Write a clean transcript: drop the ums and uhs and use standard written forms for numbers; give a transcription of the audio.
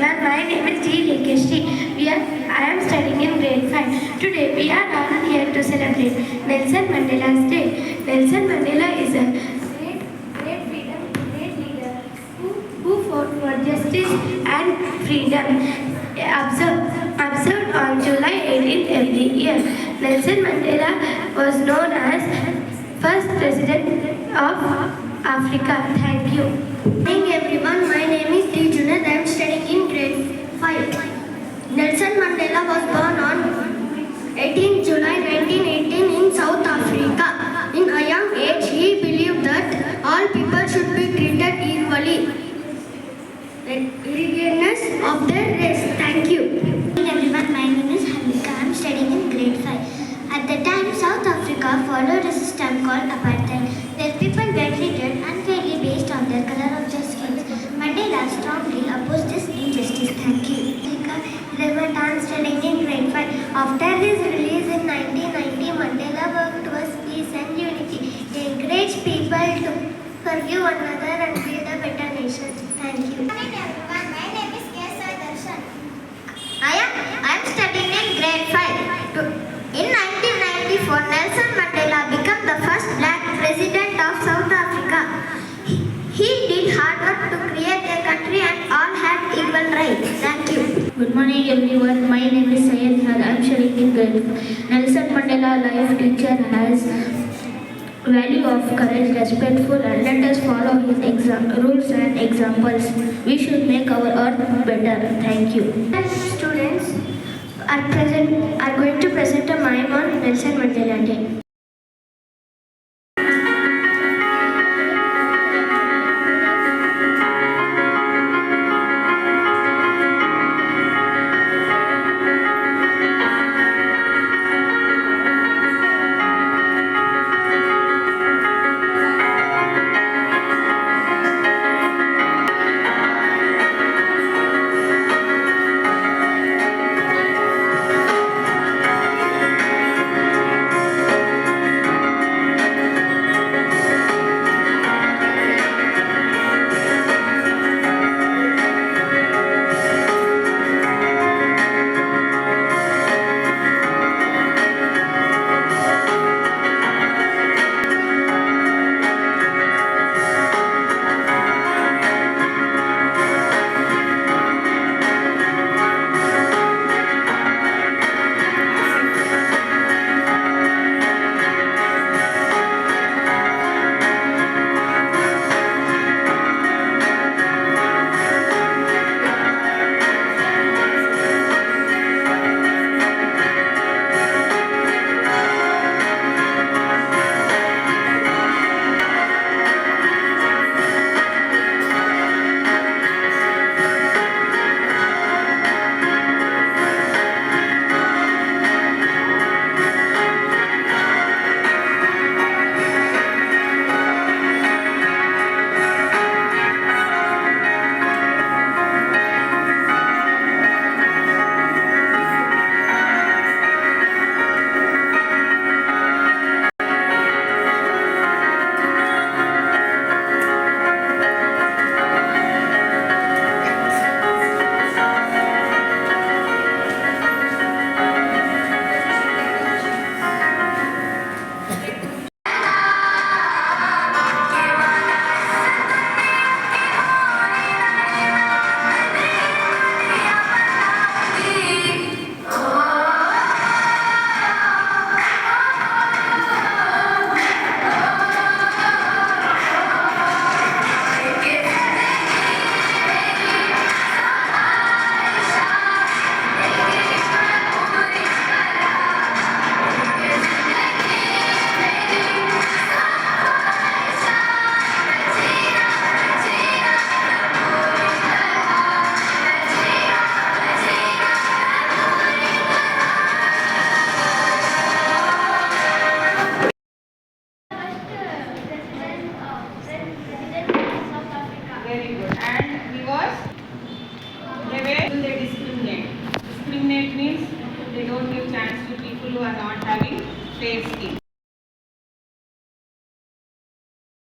everyone. My name is G. Lekeshri. I am studying in grade 5. Today we are all here to celebrate Nelson Mandela's Day. Nelson Mandela is a great leader who fought for justice and freedom. Observed on July 18th every year. Nelson Mandela was known as first president of Africa. Thank you. Good morning everyone, my name is Junaid. I am studying in grade 5. Nelson Mandela was born on 18 July 1918 in South Africa. In a young age, he believed that all people should be treated equally, regardless of their race. Thank you. Good morning everyone, my name is Hamika. I am studying in grade 5. At the time, South Africa followed a system called apartheid, where people were treated unfairly based on their color of their skin. Mandela strongly opposed this injustice. Thank you. Robert, I am studying in grade 5. After his release in 1990, Mandela worked towards peace and unity. He encouraged people to forgive one another and build a better nation. Thank you. Good morning everyone, my name is K. Darshan. I am studying in grade 5. In 1994, Nelson Mandela became the first black president of South Africa. He did hard work to create a country and all had equal rights. Thank you. Good morning everyone, my name is Syed Had. I am studying in grade 5. Nelson Mandela life teacher has value of courage, respectful, and let us follow his rules and examples. We should make our earth better. Thank you. Students are going to present a mime on Nelson Mandela Day. Very good. And he was, they discriminate. Discriminate means they don't give chance to people who are not having fair skin.